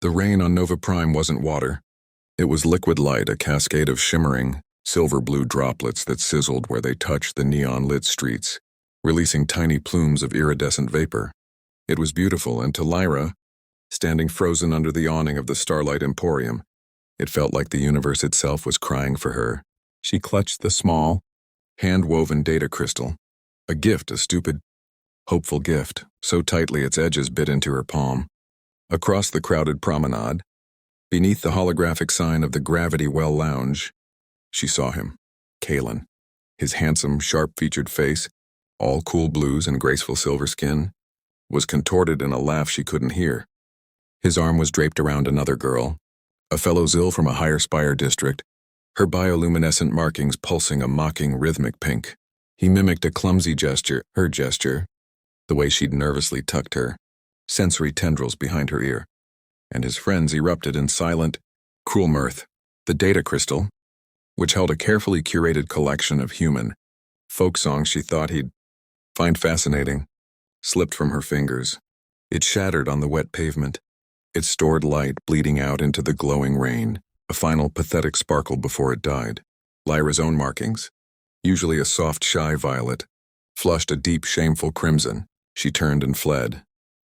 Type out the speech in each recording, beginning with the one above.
The rain on Nova Prime wasn't water. It was liquid light, a cascade of shimmering, silver-blue droplets that sizzled where they touched the neon-lit streets, releasing tiny plumes of iridescent vapor. It was beautiful, and to Lyra, standing frozen under the awning of the Starlight Emporium, it felt like the universe itself was crying for her. She clutched the small, hand-woven data crystal, a gift, a stupid, hopeful gift, so tightly its edges bit into her palm. Across the crowded promenade, beneath the holographic sign of the Gravity Well Lounge, she saw him, Kalen. His handsome, sharp-featured face, all cool blues and graceful silver skin, was contorted in a laugh she couldn't hear. His arm was draped around another girl, a fellow Zill from a higher spire district, her bioluminescent markings pulsing a mocking rhythmic pink. He mimicked a clumsy gesture, her gesture, the way she'd nervously tucked her sensory tendrils behind her ear, and his friends erupted in silent, cruel mirth. The data crystal, which held a carefully curated collection of human folk songs she thought he'd find fascinating, slipped from her fingers. It shattered on the wet pavement, its stored light bleeding out into the glowing rain, a final pathetic sparkle before it died. Lyra's own markings, usually a soft, shy violet, flushed a deep, shameful crimson. She turned and fled,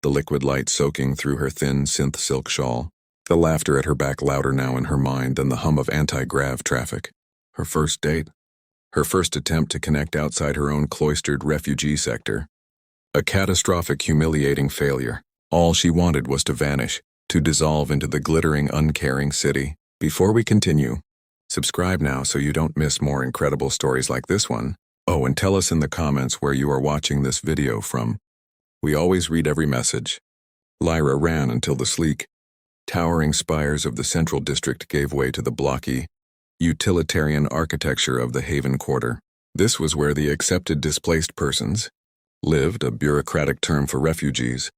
the liquid light soaking through her thin synth silk shawl, the laughter at her back louder now in her mind than the hum of anti-grav traffic. Her first date, her first attempt to connect outside her own cloistered refugee sector. A catastrophic, humiliating failure. All she wanted was to vanish, to dissolve into the glittering, uncaring city. Before we continue, subscribe now so you don't miss more incredible stories like this one. Oh, and tell us in the comments where you are watching this video from. We always read every message. Lyra ran until the sleek, towering spires of the Central District gave way to the blocky, utilitarian architecture of the Haven Quarter. This was where the accepted displaced persons lived, a bureaucratic term for refugees,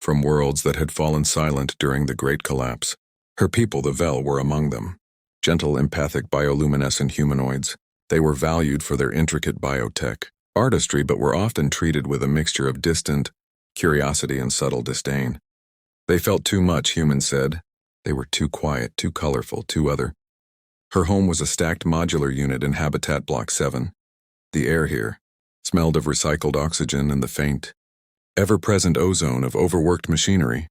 from worlds that had fallen silent during the Great Collapse. Her people, the Vel, were among them. Gentle, empathic, bioluminescent humanoids. They were valued for their intricate biotech artistry, but were often treated with a mixture of distant curiosity and subtle disdain. They felt too much, humans said. They were too quiet, too colorful, too other. Her home was a stacked modular unit in Habitat Block 7. The air here smelled of recycled oxygen and the faint, ever-present ozone of overworked machinery,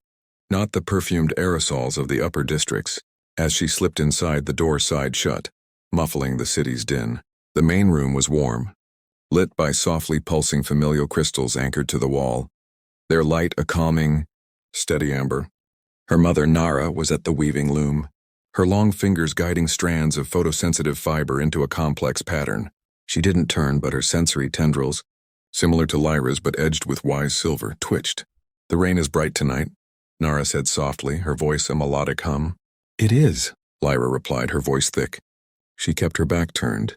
not the perfumed aerosols of the upper districts. As she slipped inside, the door sighed shut, muffling the city's din. The main room was warm, lit by softly pulsing familial crystals anchored to the wall, their light a calming, steady amber. Her mother, Nara, was at the weaving loom, her long fingers guiding strands of photosensitive fiber into a complex pattern. She didn't turn, but her sensory tendrils, similar to Lyra's but edged with wise silver, twitched. "The rain is bright tonight," Nara said softly, her voice a melodic hum. "It is," Lyra replied, her voice thick. She kept her back turned,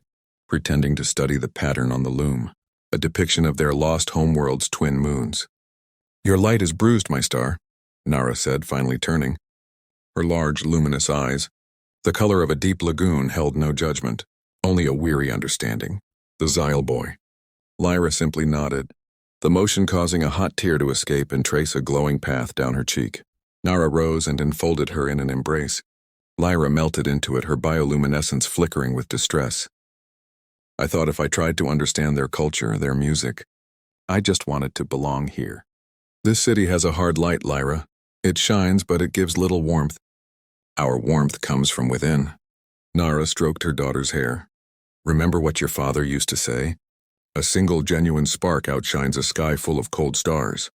pretending to study the pattern on the loom, a depiction of their lost homeworld's twin moons. "Your light is bruised, my star," Nara said, finally turning. Her large, luminous eyes, the color of a deep lagoon, held no judgment, only a weary understanding. "The Xyle boy." Lyra simply nodded, the motion causing a hot tear to escape and trace a glowing path down her cheek. Nara rose and enfolded her in an embrace. Lyra melted into it, her bioluminescence flickering with distress. "I thought if I tried to understand their culture, their music, I just wanted to belong here. This city has a hard light, Lyra. It shines, but it gives little warmth. Our warmth comes from within." Nara stroked her daughter's hair. "Remember what your father used to say? A single genuine spark outshines a sky full of cold stars."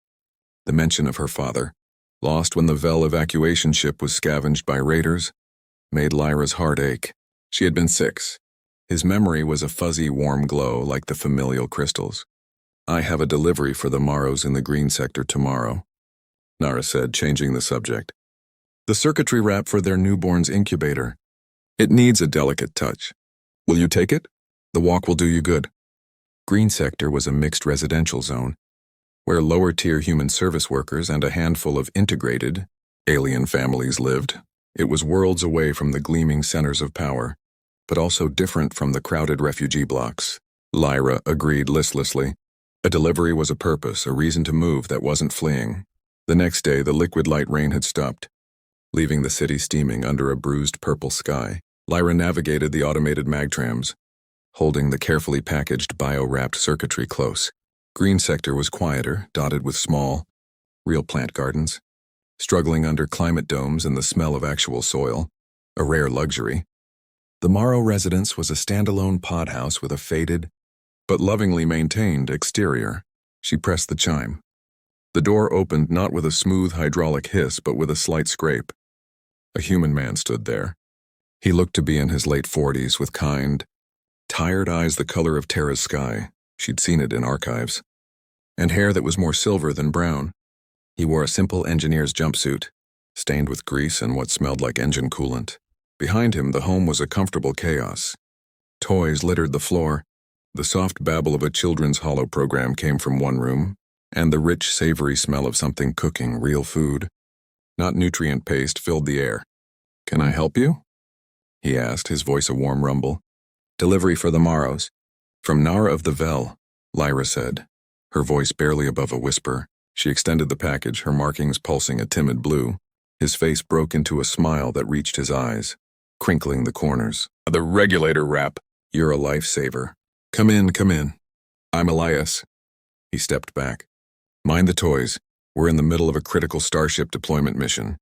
The mention of her father, lost when the Vel evacuation ship was scavenged by raiders, made Lyra's heart ache. She had been 6. His memory was a fuzzy, warm glow like the familial crystals. "I have a delivery for the Morrows in the green sector tomorrow," Nara said, changing the subject. "The circuitry wrap for their newborn's incubator. It needs a delicate touch. Will you take it? The walk will do you good." Green sector was a mixed residential zone, where lower-tier human service workers and a handful of integrated, alien families lived. It was worlds away from the gleaming centers of power, but also different from the crowded refugee blocks. Lyra agreed listlessly. A delivery was a purpose, a reason to move that wasn't fleeing. The next day, the liquid light rain had stopped. leaving the city steaming under a bruised purple sky. Lyra navigated the automated magtrams, holding the carefully packaged bio-wrapped circuitry close. Green sector was quieter, dotted with small, real plant gardens, struggling under climate domes and the smell of actual soil, a rare luxury. The Morrow residence was a standalone pod house with a faded, but lovingly maintained exterior. She pressed the chime. The door opened not with a smooth hydraulic hiss, but with a slight scrape. A human man stood there. He looked to be in his late 40s, with kind, tired eyes the color of Terra's sky. She'd seen it in archives. And hair that was more silver than brown. He wore a simple engineer's jumpsuit, stained with grease and what smelled like engine coolant. Behind him, the home was a comfortable chaos. Toys littered the floor. The soft babble of a children's holo program came from one room, and the rich, savory smell of something cooking, real food, not nutrient paste, filled the air. "Can I help you?" he asked, his voice a warm rumble. "Delivery for the Morrows." "From Nara of the Vel," Lyra said, her voice barely above a whisper. She extended the package, her markings pulsing a timid blue. His face broke into a smile that reached his eyes, crinkling the corners. "The regulator wrap. You're a lifesaver. Come in, come in. I'm Elias." He stepped back. "Mind the toys. We're in the middle of a critical Starship deployment mission."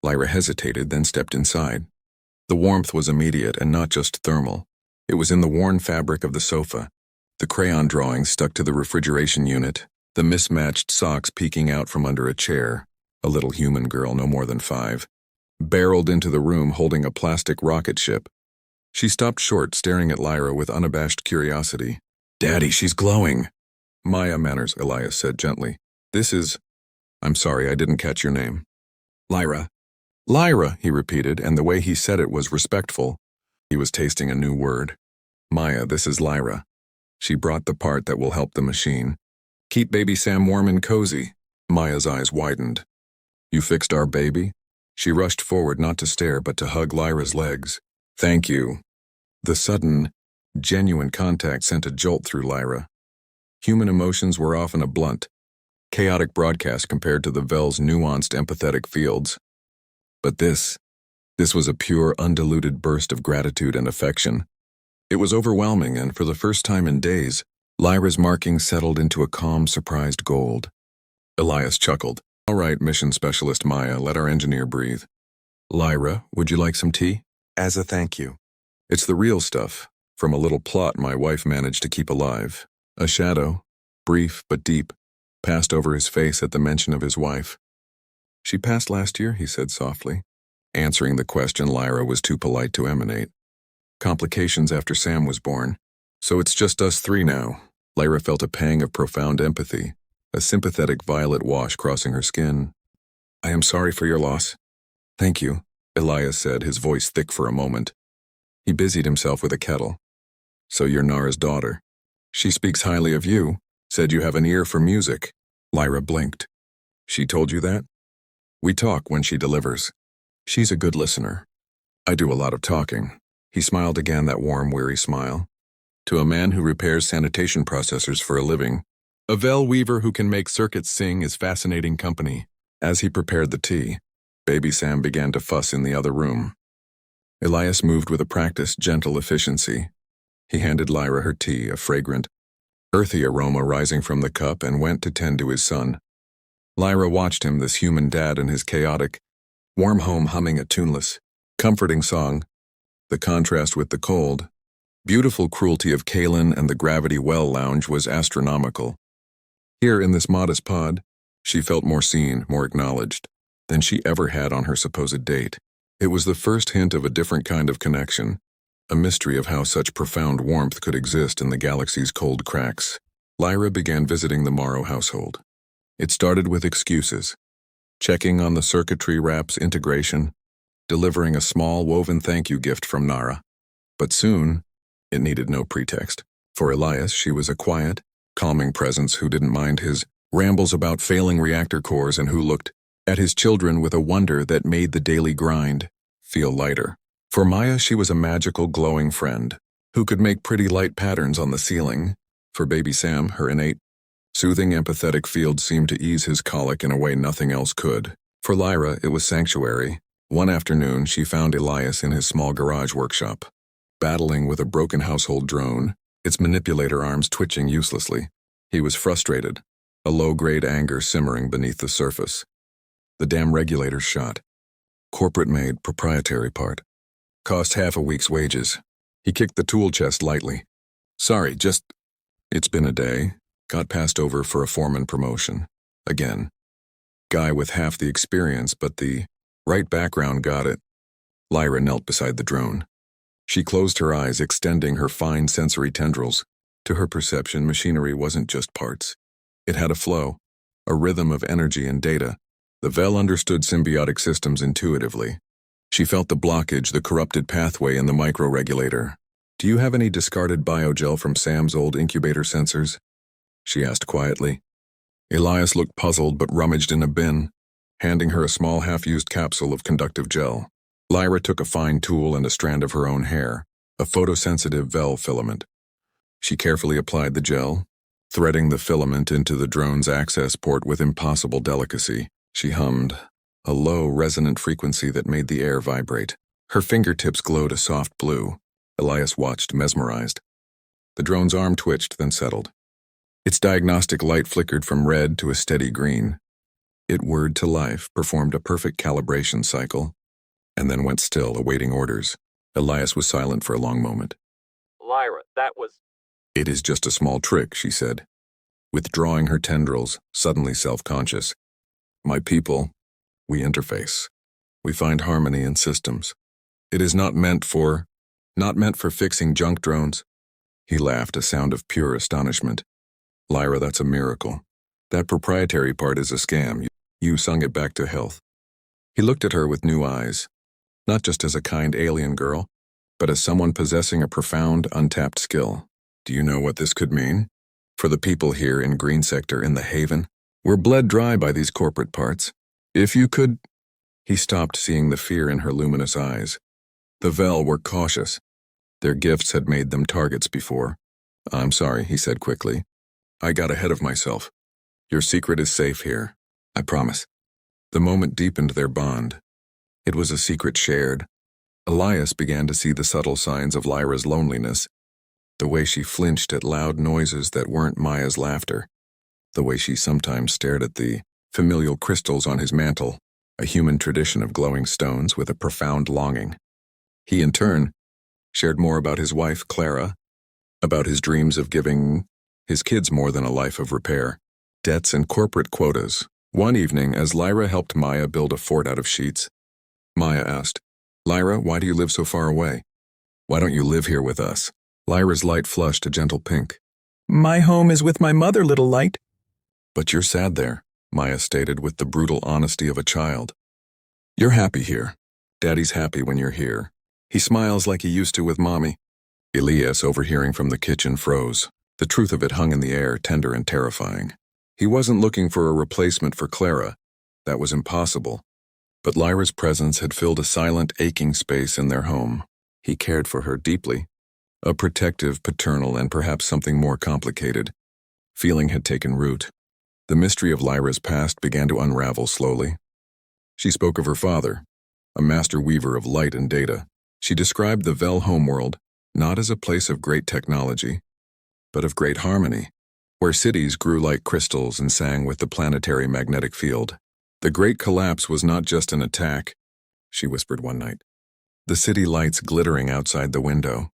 Lyra hesitated, then stepped inside. The warmth was immediate and not just thermal. It was in the worn fabric of the sofa, the crayon drawings stuck to the refrigeration unit, the mismatched socks peeking out from under a chair. A little human girl, no more than 5, barreled into the room holding a plastic rocket ship. She stopped short, staring at Lyra with unabashed curiosity. "Daddy, she's glowing." "Maya Manners," Elias said gently. "This is—" "I'm sorry, I didn't catch your name." "Lyra." "Lyra," he repeated, and the way he said it was respectful. He was tasting a new word. "Maya, this is Lyra. She brought the part that will help the machine. Keep baby Sam warm and cozy." Maya's eyes widened. "You fixed our baby?" She rushed forward, not to stare, but to hug Lyra's legs. "Thank you." The sudden, genuine contact sent a jolt through Lyra. Human emotions were often a blunt, chaotic broadcast compared to the Vel's nuanced, empathetic fields. But this was a pure, undiluted burst of gratitude and affection. It was overwhelming, and for the first time in days, Lyra's markings settled into a calm, surprised gold. Elias chuckled. "All right, mission specialist Maya, let our engineer breathe. Lyra, would you like some tea?" "As a thank you." "It's the real stuff, from a little plot my wife managed to keep alive." A shadow, brief but deep, passed over his face at the mention of his wife. "She passed last year," he said softly, answering the question Lyra was too polite to emanate. "Complications after Sam was born. So it's just us 3 now." Lyra felt a pang of profound empathy, a sympathetic violet wash crossing her skin. "I am sorry for your loss." "Thank you," Elias said, his voice thick for a moment. He busied himself with a kettle. "So you're Nara's daughter. She speaks highly of you, said you have an ear for music." Lyra blinked. "She told you that?" "We talk when she delivers. She's a good listener. I do a lot of talking." He smiled again, that warm, weary smile. "To a man who repairs sanitation processors for a living, a Vel weaver who can make circuits sing is fascinating company." As he prepared the tea, baby Sam began to fuss in the other room. Elias moved with a practiced, gentle efficiency. He handed Lyra her tea, a fragrant, earthy aroma rising from the cup, and went to tend to his son. Lyra watched him, this human dad, in his chaotic, warm home, humming a tuneless, comforting song. The contrast with the cold, beautiful cruelty of Kalen and the Gravity Well Lounge was astronomical. Here in this modest pod, she felt more seen, more acknowledged, than she ever had on her supposed date. It was the first hint of a different kind of connection, a mystery of how such profound warmth could exist in the galaxy's cold cracks. Lyra began visiting the Morrow household. It started with excuses, checking on the circuitry wrap's integration, delivering a small woven thank you gift from Nara. But soon, it needed no pretext. For Elias, she was a quiet, calming presence who didn't mind his rambles about failing reactor cores and who looked at his children with a wonder that made the daily grind feel lighter. For Maya, she was a magical, glowing friend who could make pretty light patterns on the ceiling. For baby Sam, her innate, soothing, empathetic field seemed to ease his colic in a way nothing else could. For Lyra, it was sanctuary, One afternoon, she found Elias in his small garage workshop, battling with a broken household drone, its manipulator arms twitching uselessly. He was frustrated, a low-grade anger simmering beneath the surface. The damn regulator's shot. Corporate-made, proprietary part. Cost half a week's wages. He kicked the tool chest lightly. Sorry, just... It's been a day. Got passed over for a foreman promotion. Again. Guy with half the experience, but the right background got it. Lyra knelt beside the drone. She closed her eyes, extending her fine sensory tendrils. To her perception, machinery wasn't just parts. It had a flow, a rhythm of energy and data. The Vel understood symbiotic systems intuitively. She felt the blockage, the corrupted pathway in the microregulator. Do you have any discarded biogel from Sam's old incubator sensors? She asked quietly. Elias looked puzzled but rummaged in a bin, handing her a small half-used capsule of conductive gel. Lyra took a fine tool and a strand of her own hair, a photosensitive Vel filament. She carefully applied the gel, threading the filament into the drone's access port with impossible delicacy. She hummed, a low, resonant frequency that made the air vibrate. Her fingertips glowed a soft blue. Elias watched, mesmerized. The drone's arm twitched, then settled. Its diagnostic light flickered from red to a steady green. It whirred to life, performed a perfect calibration cycle, and then went still, awaiting orders. Elias was silent for a long moment. Lyra, that was... It is just a small trick, she said, withdrawing her tendrils, suddenly self-conscious. My people, we interface. We find harmony in systems. It is not meant for fixing junk drones. He laughed, a sound of pure astonishment. Lyra, that's a miracle. That proprietary part is a scam. You sung it back to health. He looked at her with new eyes, not just as a kind alien girl, but as someone possessing a profound, untapped skill. Do you know what this could mean? For the people here in Green Sector, in the Haven, we're bled dry by these corporate parts. If you could... He stopped, seeing the fear in her luminous eyes. The Vel were cautious. Their gifts had made them targets before. I'm sorry, he said quickly. I got ahead of myself. Your secret is safe here. I promise. The moment deepened their bond. It was a secret shared. Elias began to see the subtle signs of Lyra's loneliness. The way she flinched at loud noises that weren't Maya's laughter. The way she sometimes stared at the familial crystals on his mantle, a human tradition of glowing stones with a profound longing. He, in turn, shared more about his wife, Clara, about his dreams of giving his kids more than a life of repair, debts and corporate quotas. One evening, as Lyra helped Maya build a fort out of sheets, Maya asked, Lyra, why do you live so far away? Why don't you live here with us? Lyra's light flushed a gentle pink. My home is with my mother, little light. But you're sad there, Maya stated with the brutal honesty of a child. You're happy here. Daddy's happy when you're here. He smiles like he used to with Mommy. Elias, overhearing from the kitchen, froze. The truth of it hung in the air, tender and terrifying. He wasn't looking for a replacement for Clara. That was impossible. But Lyra's presence had filled a silent, aching space in their home. He cared for her deeply. A protective, paternal, and perhaps something more complicated. Feeling had taken root. The mystery of Lyra's past began to unravel slowly. She spoke of her father, a master weaver of light and data. She described the Vel homeworld not as a place of great technology, but of great harmony, where cities grew like crystals and sang with the planetary magnetic field. The Great Collapse was not just an attack, she whispered one night. The city lights glittering outside the window.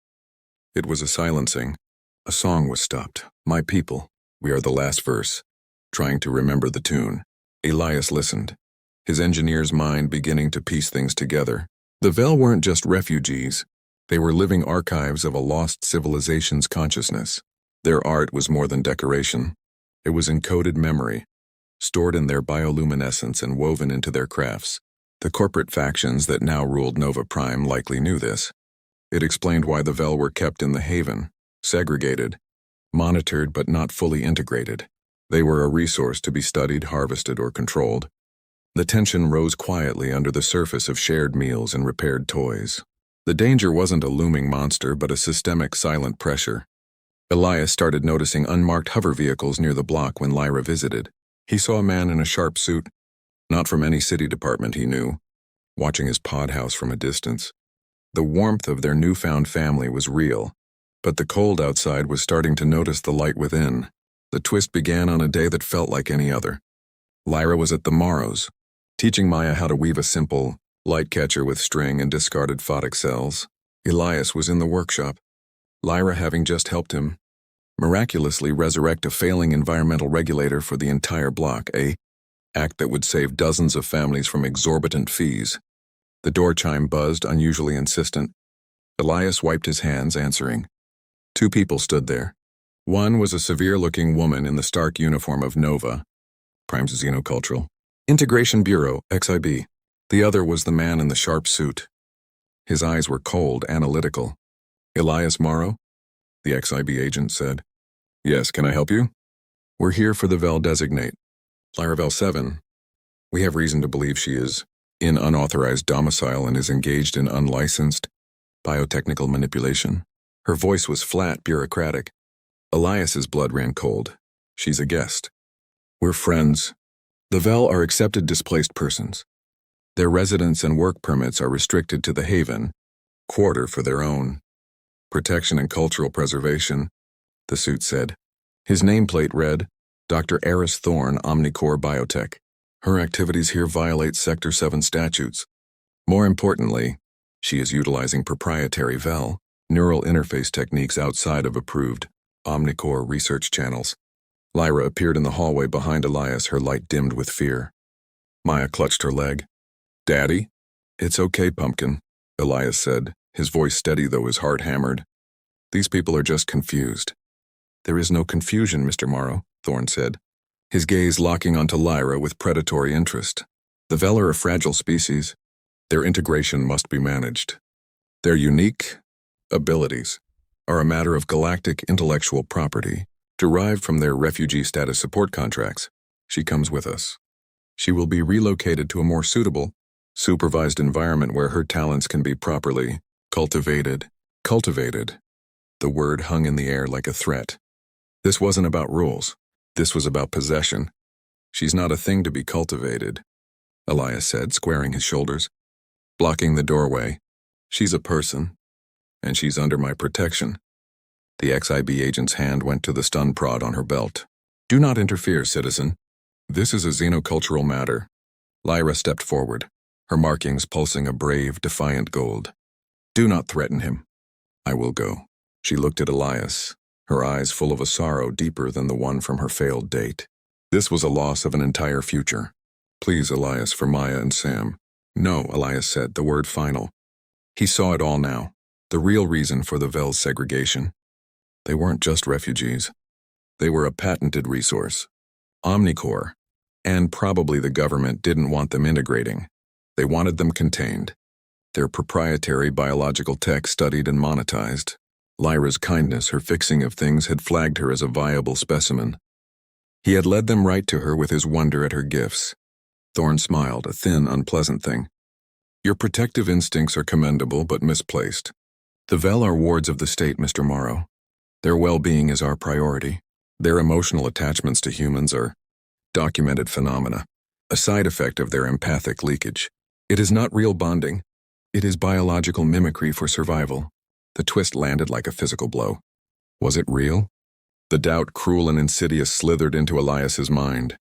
It was a silencing. A song was stopped. My people, we are the last verse. Trying to remember the tune. Elias listened, his engineer's mind beginning to piece things together. The Vel weren't just refugees. They were living archives of a lost civilization's consciousness. Their art was more than decoration. It was encoded memory, stored in their bioluminescence and woven into their crafts. The corporate factions that now ruled Nova Prime likely knew this. It explained why the Vel were kept in the Haven, segregated, monitored but not fully integrated. They were a resource to be studied, harvested, or controlled. The tension rose quietly under the surface of shared meals and repaired toys. The danger wasn't a looming monster, but a systemic silent pressure. Elias started noticing unmarked hover vehicles near the block when Lyra visited. He saw a man in a sharp suit, not from any city department he knew. watching his pod house from a distance. The warmth of their newfound family was real, but the cold outside was starting to notice the light within. The twist began on a day that felt like any other. Lyra was at the Morrows, teaching Maya how to weave a simple light catcher with string and discarded photic cells. Elias was in the workshop, Lyra having just helped him miraculously resurrect a failing environmental regulator for the entire block, a act that would save dozens of families from exorbitant fees. The door chime buzzed, unusually insistent. Elias wiped his hands, answering. Two people stood there. One was a severe-looking woman in the stark uniform of NOVA, Prime's Xenocultural Integration Bureau, XIB. The other was the man in the sharp suit. His eyes were cold, analytical. Elias Morrow? The XIB agent said. Yes, can I help you? We're here for the Vel designate. Lyravel 7. We have reason to believe she is in unauthorized domicile and is engaged in unlicensed biotechnical manipulation. Her voice was flat, bureaucratic. Elias's blood ran cold. She's a guest. We're friends. The Vel are accepted displaced persons. Their residence and work permits are restricted to the Haven, quarter for their own protection and cultural preservation, the suit said. His nameplate read, Dr. Eris Thorne, Omnicore Biotech. Her activities here violate Sector 7 statutes. More importantly, she is utilizing proprietary Vel, neural interface techniques outside of approved Omnicore research channels. Lyra appeared in the hallway behind Elias, her light dimmed with fear. Maya clutched her leg. Daddy? It's okay, Pumpkin, Elias said, his voice steady though his heart hammered. These people are just confused. There is no confusion, Mr. Morrow, Thorne said, his gaze locking onto Lyra with predatory interest. The Vel are a fragile species. Their integration must be managed. Their unique abilities are a matter of galactic intellectual property, derived from their refugee status support contracts. She comes with us. She will be relocated to a more suitable, supervised environment where her talents can be properly cultivated. Cultivated. The word hung in the air like a threat. This wasn't about rules. This was about possession. She's not a thing to be cultivated, Elias said, squaring his shoulders. Blocking the doorway. She's a person, and she's under my protection. The XIB agent's hand went to the stun prod on her belt. Do not interfere, citizen. This is a xenocultural matter. Lyra stepped forward, her markings pulsing a brave, defiant gold. Do not threaten him. I will go. She looked at Elias, her eyes full of a sorrow deeper than the one from her failed date. This was a loss of an entire future. Please, Elias, for Maya and Sam. No, Elias said, the word final. He saw it all now, the real reason for the Vel's segregation. They weren't just refugees. They were a patented resource. Omnicore, and probably the government didn't want them integrating. They wanted them contained. Their proprietary biological tech studied and monetized. Lyra's kindness, her fixing of things, had flagged her as a viable specimen. He had led them right to her with his wonder at her gifts. Thorne smiled, a thin, unpleasant thing. Your protective instincts are commendable but misplaced. The Vel are wards of the state, Mr. Morrow. Their well-being is our priority. Their emotional attachments to humans are documented phenomena, a side effect of their empathic leakage. It is not real bonding. It is biological mimicry for survival. The twist landed like a physical blow. Was it real? The doubt, cruel and insidious, slithered into Elias's mind.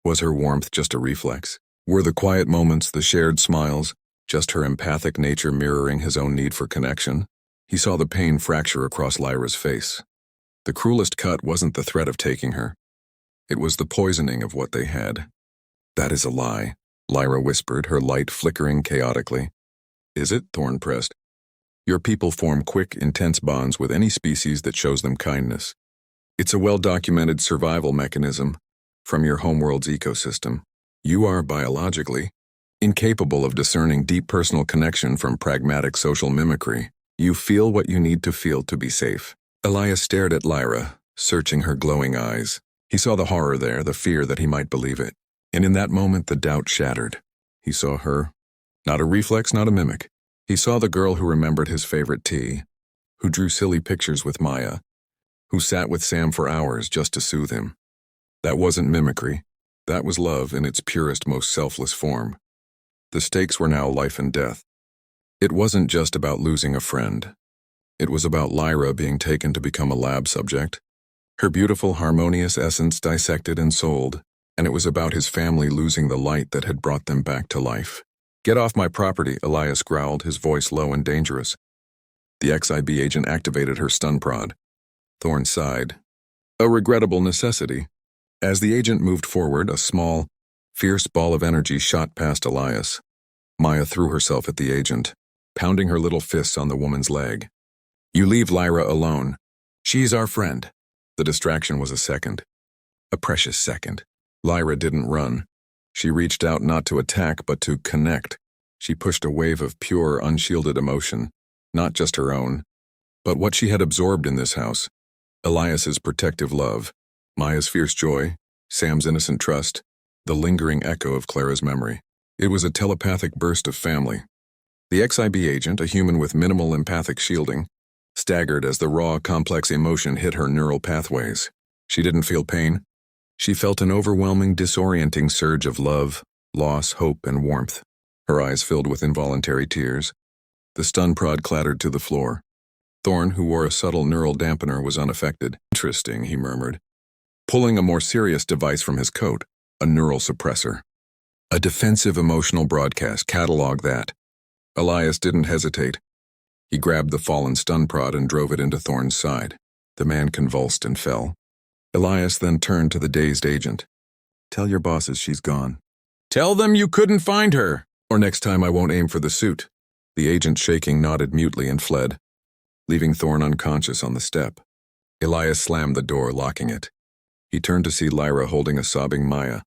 Was her warmth just a reflex? Were the quiet moments, the shared smiles, just her empathic nature mirroring his own need for connection? He saw the pain fracture across Lyra's face. The cruelest cut wasn't the threat of taking her. It was the poisoning of what they had. That is a lie, Lyra whispered, her light flickering chaotically. Is it? Thorne pressed. Your people form quick, intense bonds with any species that shows them kindness. It's a well-documented survival mechanism from your homeworld's ecosystem. You are, biologically, incapable of discerning deep personal connection from pragmatic social mimicry. You feel what you need to feel to be safe. Elias stared at Lyra, searching her glowing eyes. He saw the horror there, the fear that he might believe it. And in that moment, the doubt shattered. He saw her. Not a reflex, not a mimic. He saw the girl who remembered his favorite tea, who drew silly pictures with Maya, who sat with Sam for hours just to soothe him. That wasn't mimicry. That was love in its purest, most selfless form. The stakes were now life and death. It wasn't just about losing a friend. It was about Lyra being taken to become a lab subject, her beautiful, harmonious essence dissected and sold, and it was about his family losing the light that had brought them back to life. "Get off my property," Elias growled, his voice low and dangerous. The XIB agent activated her stun prod. Thorn sighed. A regrettable necessity. As the agent moved forward, a small, fierce ball of energy shot past Elias. Maya threw herself at the agent, pounding her little fists on the woman's leg. "You leave Lyra alone. She's our friend." The distraction was a second. A precious second. Lyra didn't run. She reached out not to attack but to connect. She pushed a wave of pure, unshielded emotion, not just her own, but what she had absorbed in this house. Elias's protective love, Maya's fierce joy, Sam's innocent trust, the lingering echo of Clara's memory. It was a telepathic burst of family. The XIB agent, a human with minimal empathic shielding, staggered as the raw, complex emotion hit her neural pathways. She didn't feel pain. She felt an overwhelming, disorienting surge of love, loss, hope, and warmth. Her eyes filled with involuntary tears. The stun prod clattered to the floor. Thorn, who wore a subtle neural dampener, was unaffected. "Interesting," he murmured, pulling a more serious device from his coat, a neural suppressor. "A defensive emotional broadcast, catalog that." Elias didn't hesitate. He grabbed the fallen stun prod and drove it into Thorn's side. The man convulsed and fell. Elias then turned to the dazed agent. "Tell your bosses she's gone. Tell them you couldn't find her, or next time I won't aim for the suit." The agent, shaking, nodded mutely and fled, leaving Thorn unconscious on the step. Elias slammed the door, locking it. He turned to see Lyra holding a sobbing Maya.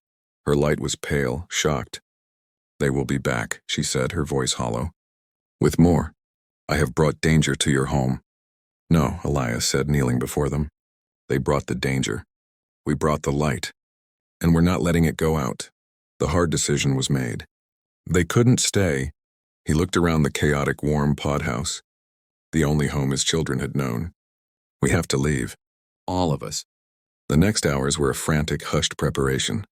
Her light was pale, shocked. "They will be back," she said, her voice hollow. "With more. I have brought danger to your home." "No," Elias said, kneeling before them. "They brought the danger. We brought the light. And we're not letting it go out." The hard decision was made. They couldn't stay. He looked around the chaotic, warm pod house, the only home his children had known. "We have to leave. All of us." The next hours were a frantic, hushed preparation.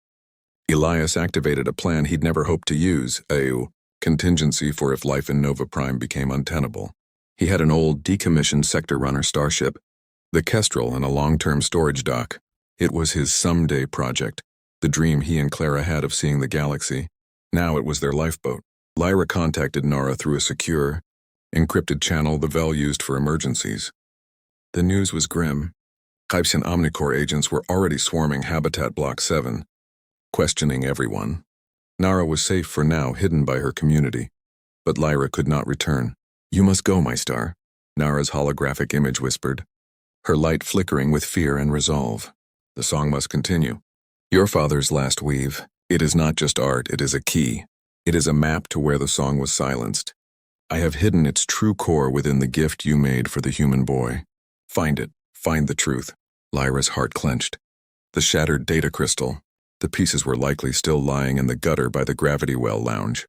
Elias activated a plan he'd never hoped to use, a contingency for if life in Nova Prime became untenable. He had an old, decommissioned sector runner starship, the Kestrel, in a long-term storage dock. It was his someday project, the dream he and Clara had of seeing the galaxy. Now it was their lifeboat. Lyra contacted Nara through a secure, encrypted channel the Vel used for emergencies. The news was grim. Hypes and Omnicore agents were already swarming Habitat Block 7, questioning everyone. Nara was safe for now, hidden by her community. But Lyra could not return. "You must go, my star," Nara's holographic image whispered, her light flickering with fear and resolve. The song must continue. Your father's last weave. It is not just art, it is a key. It is a map to where the song was silenced. I have hidden its true core within the gift you made for the human boy. Find it. Find the truth. Lyra's heart clenched. The shattered data crystal. The pieces were likely still lying in the gutter by the Gravity Well lounge.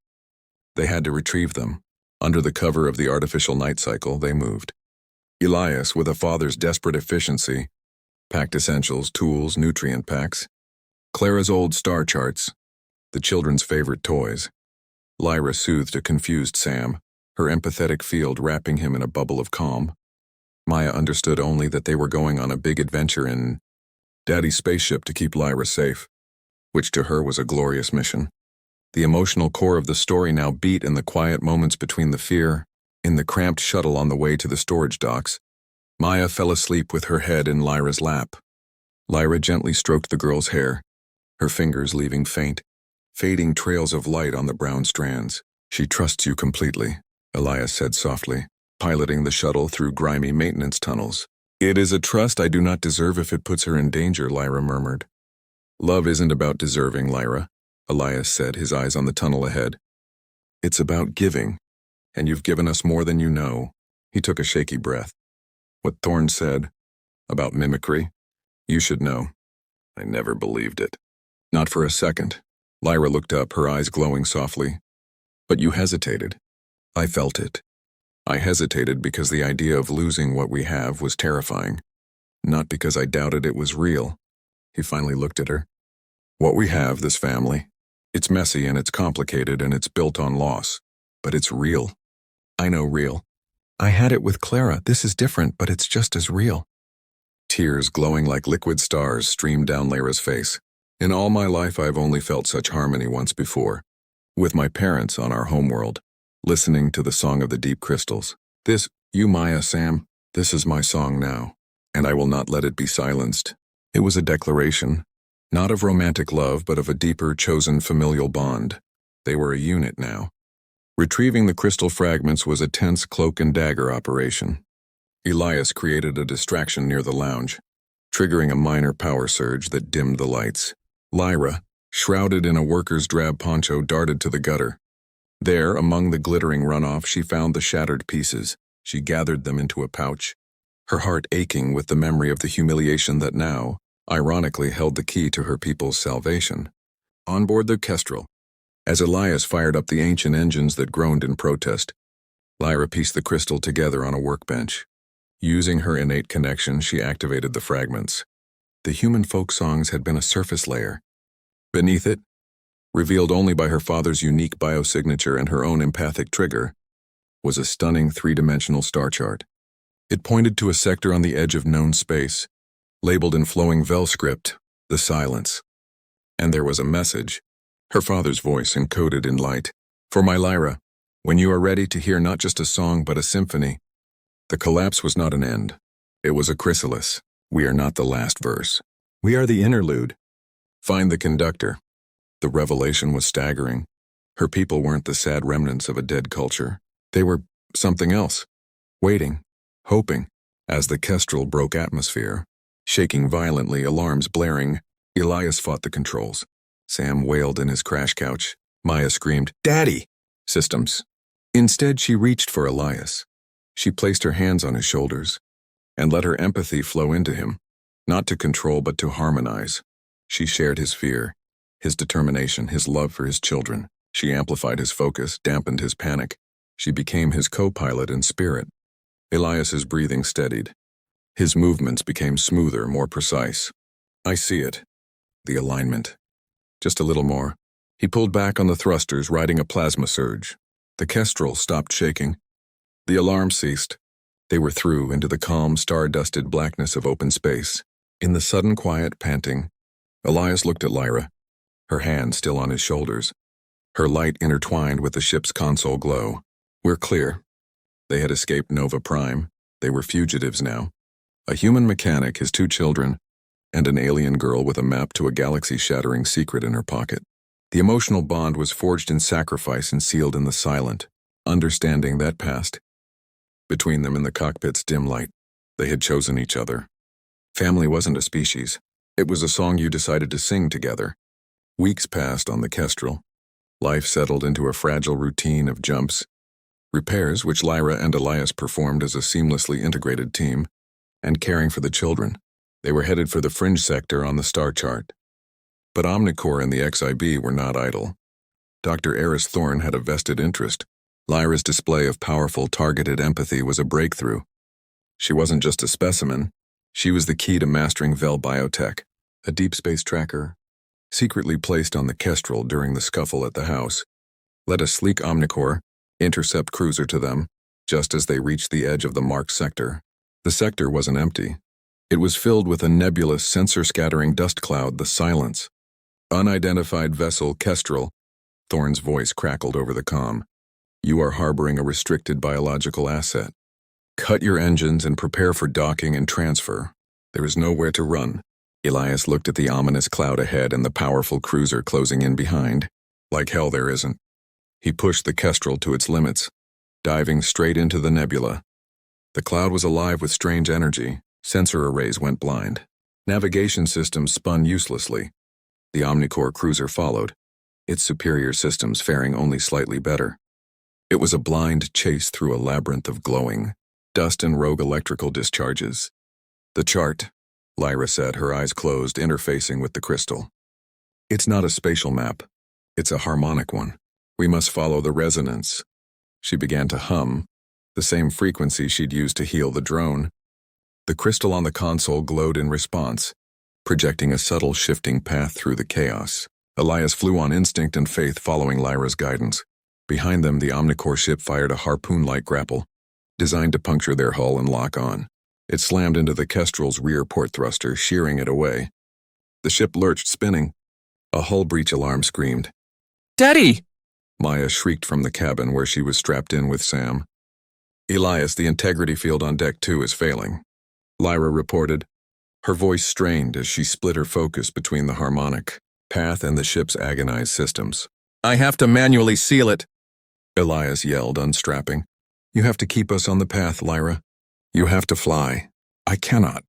They had to retrieve them. Under the cover of the artificial night cycle, they moved. Elias, with a father's desperate efficiency, packed essentials, tools, nutrient packs. Clara's old star charts. The children's favorite toys. Lyra soothed a confused Sam, her empathetic field wrapping him in a bubble of calm. Maya understood only that they were going on a big adventure in Daddy's spaceship to keep Lyra safe, which to her was a glorious mission. The emotional core of the story now beat in the quiet moments between the fear. In the cramped shuttle on the way to the storage docks, Maya fell asleep with her head in Lyra's lap. Lyra gently stroked the girl's hair, her fingers leaving faint, fading trails of light on the brown strands. "She trusts you completely," Elias said softly, piloting the shuttle through grimy maintenance tunnels. "It is a trust I do not deserve if it puts her in danger," Lyra murmured. "Love isn't about deserving, Lyra," Elias said, his eyes on the tunnel ahead. "It's about giving, and you've given us more than you know." He took a shaky breath. "What Thorn said about mimicry, you should know. I never believed it." "Not for a second." Lyra looked up, her eyes glowing softly. "But you hesitated. I felt it. I hesitated because the idea of losing what we have was terrifying, not because I doubted it was real." He finally looked at her. "What we have, this family, It's messy and it's complicated and it's built on loss. But it's real. I know real. I had it with Clara. This is different, but it's just as real. Tears glowing like liquid stars streamed down Lyra's face. In all my life, I've only felt such harmony once before. With my parents on our homeworld, listening to the song of the deep crystals. This, you Maya, Sam, this is my song now, and I will not let it be silenced. It was a declaration, not of romantic love, but of a deeper, chosen familial bond. They were a unit now. Retrieving the crystal fragments was a tense cloak and dagger operation. Elias created a distraction near the lounge, triggering a minor power surge that dimmed the lights. Lyra, shrouded in a worker's drab poncho, darted to the gutter. There, among the glittering runoff, she found the shattered pieces. She gathered them into a pouch, her heart aching with the memory of the humiliation that now, ironically, held the key to her people's salvation. On board the Kestrel, as Elias fired up the ancient engines that groaned in protest, Lyra pieced the crystal together on a workbench. Using her innate connection, she activated the fragments. The human folk songs had been a surface layer. Beneath it, revealed only by her father's unique biosignature and her own empathic trigger, was a stunning three-dimensional star chart. It pointed to a sector on the edge of known space, labeled in flowing Vel script, the silence. And there was a message, her father's voice encoded in light. For my Lyra, when you are ready to hear not just a song but a symphony. The collapse was not an end. It was a chrysalis. We are not the last verse. We are the interlude. Find the conductor. The revelation was staggering. Her people weren't the sad remnants of a dead culture. They were something else. Waiting, hoping, as the Kestrel broke atmosphere. Shaking violently, alarms blaring, Elias fought the controls. Sam wailed in his crash couch. Maya screamed, "Daddy!" Systems. Instead, she reached for Elias. She placed her hands on his shoulders and let her empathy flow into him, not to control but to harmonize. She shared his fear, his determination, his love for his children. She amplified his focus, dampened his panic. She became his co-pilot in spirit. Elias's breathing steadied. His movements became smoother, more precise. I see it. The alignment. Just a little more. He pulled back on the thrusters, riding a plasma surge. The Kestrel stopped shaking. The alarm ceased. They were through into the calm, star-dusted blackness of open space. In the sudden quiet, panting, Elias looked at Lyra, her hand still on his shoulders, her light intertwined with the ship's console glow. We're clear. They had escaped Nova Prime. They were fugitives now. A human mechanic, his 2 children, and an alien girl with a map to a galaxy-shattering secret in her pocket. The emotional bond was forged in sacrifice and sealed in the silent, understanding that passed. Between them in the cockpit's dim light, they had chosen each other. Family wasn't a species. It was a song you decided to sing together. Weeks passed on the Kestrel. Life settled into a fragile routine of jumps, repairs which Lyra and Elias performed as a seamlessly integrated team, and caring for the children. They were headed for the fringe sector on the star chart. But Omnicore and the XIB were not idle. Dr. Eris Thorne had a vested interest. Lyra's display of powerful, targeted empathy was a breakthrough. She wasn't just a specimen. She was the key to mastering Vel Biotech, a deep space tracker, secretly placed on the Kestrel during the scuffle at the house. Let a sleek Omnicore intercept cruiser to them, just as they reached the edge of the marked sector. The sector wasn't empty. It was filled with a nebulous, sensor-scattering dust cloud, the silence. Unidentified vessel Kestrel, Thorne's voice crackled over the comm. You are harboring a restricted biological asset. Cut your engines and prepare for docking and transfer. There is nowhere to run. Elias looked at the ominous cloud ahead and the powerful cruiser closing in behind. Like hell there isn't. He pushed the Kestrel to its limits, diving straight into the nebula. The cloud was alive with strange energy. Sensor arrays went blind. Navigation systems spun uselessly. The Omnicore cruiser followed, its superior systems faring only slightly better. It was a blind chase through a labyrinth of glowing, dust and rogue electrical discharges. The chart, Lyra said, her eyes closed, interfacing with the crystal. It's not a spatial map. It's a harmonic one. We must follow the resonance. She began to hum, the same frequency she'd used to heal the drone. The crystal on the console glowed in response, projecting a subtle shifting path through the chaos. Elias flew on instinct and faith, following Lyra's guidance. Behind them, the Omnicore ship fired a harpoon-like grapple, designed to puncture their hull and lock on. It slammed into the Kestrel's rear port thruster, shearing it away. The ship lurched, spinning. A hull breach alarm screamed. Daddy! Maya shrieked from the cabin where she was strapped in with Sam. Elias, the integrity field on Deck 2 is failing, Lyra reported. Her voice strained as she split her focus between the harmonic path and the ship's agonized systems. I have to manually seal it, Elias yelled, unstrapping. You have to keep us on the path, Lyra. You have to fly. I cannot.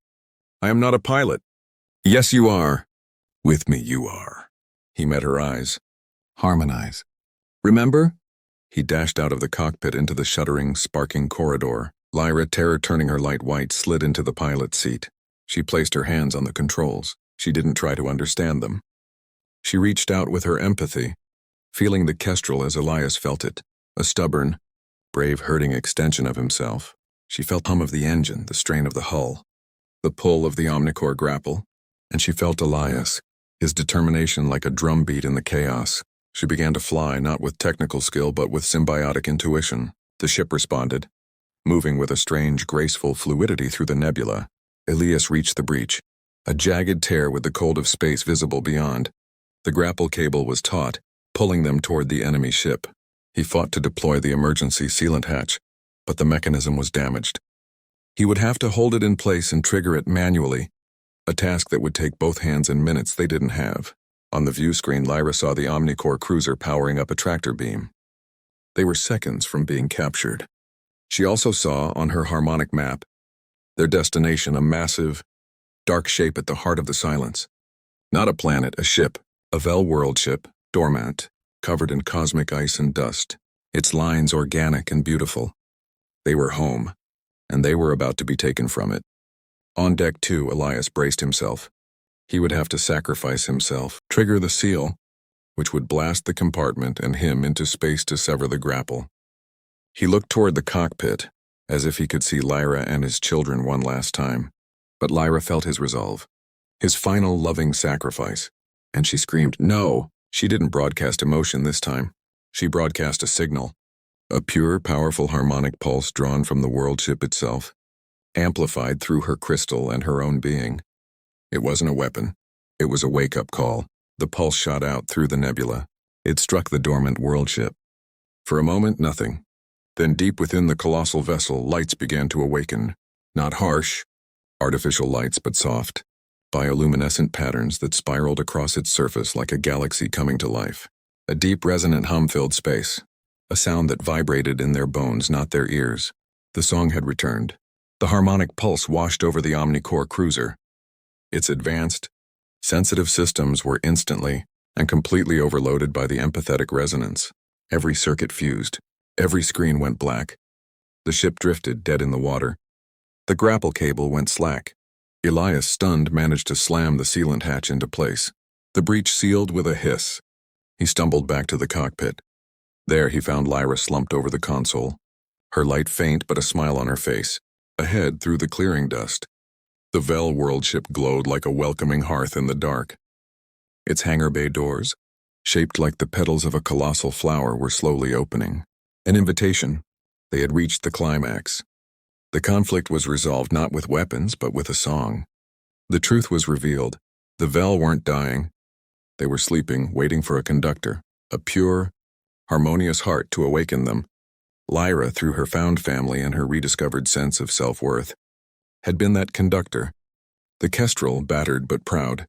I am not a pilot. Yes, you are. With me, you are. He met her eyes. Harmonize. Remember? He dashed out of the cockpit into the shuddering, sparking corridor. Lyra, terror turning her light white, slid into the pilot's seat. She placed her hands on the controls. She didn't try to understand them. She reached out with her empathy, feeling the Kestrel as Elias felt it, a stubborn, brave, hurting extension of himself. She felt the hum of the engine, the strain of the hull, the pull of the Omnicore grapple, and she felt Elias, his determination like a drumbeat in the chaos. She began to fly, not with technical skill, but with symbiotic intuition. The ship responded, moving with a strange, graceful fluidity through the nebula. Elias reached the breach, a jagged tear with the cold of space visible beyond. The grapple cable was taut, pulling them toward the enemy ship. He fought to deploy the emergency sealant hatch, but the mechanism was damaged. He would have to hold it in place and trigger it manually, a task that would take both hands and minutes they didn't have. On the view screen, Lyra saw the Omnicore cruiser powering up a tractor beam. They were seconds from being captured. She also saw, on her harmonic map, their destination, a massive, dark shape at the heart of the silence. Not a planet, a ship, a Vel world ship, dormant, covered in cosmic ice and dust, its lines organic and beautiful. They were home, and they were about to be taken from it. On Deck 2, Elias braced himself. He would have to sacrifice himself, trigger the seal, which would blast the compartment and him into space to sever the grapple. He looked toward the cockpit, as if he could see Lyra and his children one last time. But Lyra felt his resolve, his final loving sacrifice, and she screamed, "No!" She didn't broadcast emotion this time. She broadcast a signal, a pure, powerful harmonic pulse drawn from the world ship itself, amplified through her crystal and her own being. It wasn't a weapon. It was a wake-up call. The pulse shot out through the nebula. It struck the dormant world ship. For a moment, nothing. Then deep within the colossal vessel, lights began to awaken. Not harsh, artificial lights, but soft, bioluminescent patterns that spiraled across its surface like a galaxy coming to life. A deep, resonant hum filled space, a sound that vibrated in their bones, not their ears. The song had returned. The harmonic pulse washed over the Omnicore cruiser. Its advanced, sensitive systems were instantly and completely overloaded by the empathetic resonance. Every circuit fused. Every screen went black. The ship drifted, dead in the water. The grapple cable went slack. Elias, stunned, managed to slam the sealant hatch into place. The breach sealed with a hiss. He stumbled back to the cockpit. There he found Lyra slumped over the console, her light faint but a smile on her face. Ahead, through the clearing dust, the Vel world ship glowed like a welcoming hearth in the dark. Its hangar bay doors, shaped like the petals of a colossal flower, were slowly opening. An invitation. They had reached the climax. The conflict was resolved not with weapons, but with a song. The truth was revealed. The Vel weren't dying. They were sleeping, waiting for a conductor, a pure, harmonious heart to awaken them. Lyra, through her found family and her rediscovered sense of self-worth, had been that conductor. The Kestrel, battered but proud,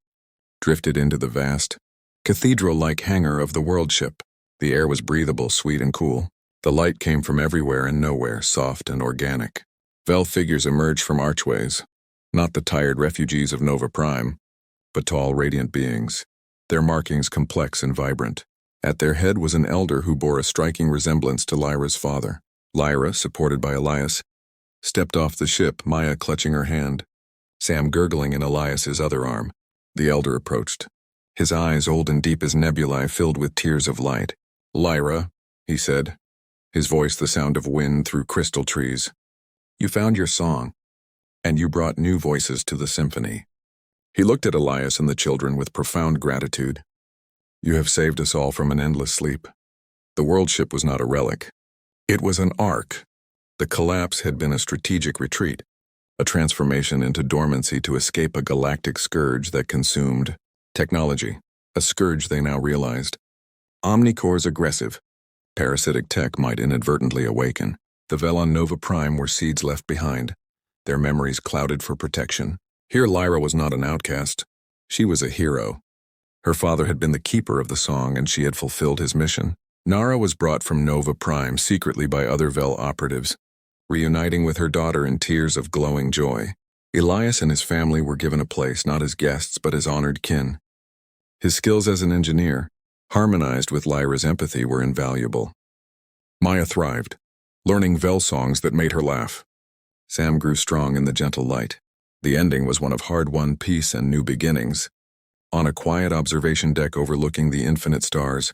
drifted into the vast, cathedral-like hangar of the world ship. The air was breathable, sweet and cool. The light came from everywhere and nowhere, soft and organic. Vel figures emerged from archways, not the tired refugees of Nova Prime, but tall, radiant beings, their markings complex and vibrant. At their head was an elder who bore a striking resemblance to Lyra's father. Lyra, supported by Elias, stepped off the ship, Maya clutching her hand, Sam gurgling in Elias's other arm. The elder approached, his eyes, old and deep as nebulae, filled with tears of light. "Lyra," he said, his voice the sound of wind through crystal trees. "You found your song, and you brought new voices to the symphony." He looked at Elias and the children with profound gratitude. You have saved us all from an endless sleep. The world ship was not a relic. It was an ark. The collapse had been a strategic retreat, a transformation into dormancy to escape a galactic scourge that consumed technology, a scourge they now realized. Omnicore's aggressive, parasitic tech might inadvertently awaken. The Vel on Nova Prime were seeds left behind, their memories clouded for protection. Here Lyra was not an outcast. She was a hero. Her father had been the keeper of the song, and she had fulfilled his mission. Nara was brought from Nova Prime secretly by other Vel operatives, reuniting with her daughter in tears of glowing joy. Elias and his family were given a place not as guests but as honored kin. His skills as an engineer, harmonized with Lyra's empathy, were invaluable. Maya thrived, learning Vel songs that made her laugh. Sam grew strong in the gentle light. The ending was one of hard-won peace and new beginnings. On a quiet observation deck overlooking the infinite stars,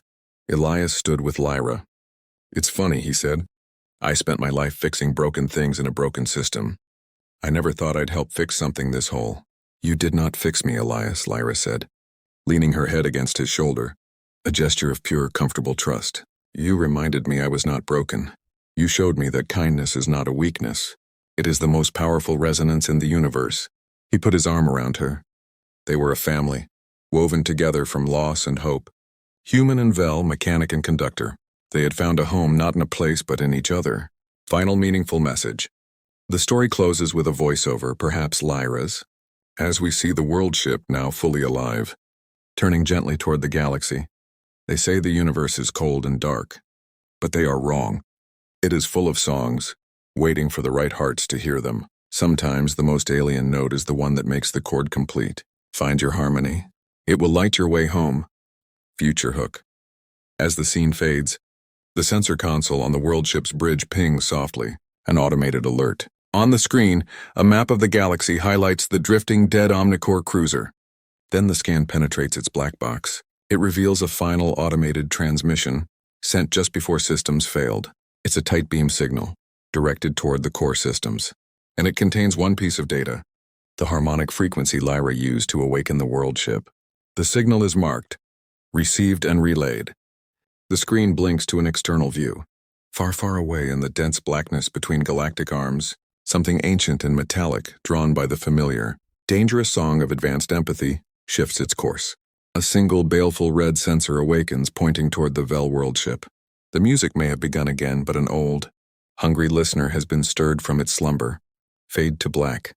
Elias stood with Lyra. "It's funny," he said. "I spent my life fixing broken things in a broken system. I never thought I'd help fix something this whole." "You did not fix me, Elias," Lyra said, leaning her head against his shoulder, a gesture of pure, comfortable trust. "You reminded me I was not broken. You showed me that kindness is not a weakness. It is the most powerful resonance in the universe." He put his arm around her. They were a family, woven together from loss and hope. Human and Vel, mechanic and conductor. They had found a home not in a place but in each other. Final meaningful message. The story closes with a voiceover, perhaps Lyra's, as we see the world ship now fully alive, turning gently toward the galaxy. They say the universe is cold and dark, but they are wrong. It is full of songs, waiting for the right hearts to hear them. Sometimes the most alien note is the one that makes the chord complete. Find your harmony. It will light your way home. Future hook. As the scene fades, the sensor console on the world ship's bridge pings softly, an automated alert. On the screen, a map of the galaxy highlights the drifting dead Omnicore cruiser. Then the scan penetrates its black box. It reveals a final automated transmission, sent just before systems failed. It's a tight beam signal, directed toward the core systems, and it contains one piece of data, the harmonic frequency Lyra used to awaken the world ship. The signal is marked, received and relayed. The screen blinks to an external view. Far, far away in the dense blackness between galactic arms, something ancient and metallic, drawn by the familiar, dangerous song of advanced empathy, shifts its course. A single baleful red sensor awakens, pointing toward the Vel world ship. The music may have begun again, but an old, hungry listener has been stirred from its slumber. Fade to black.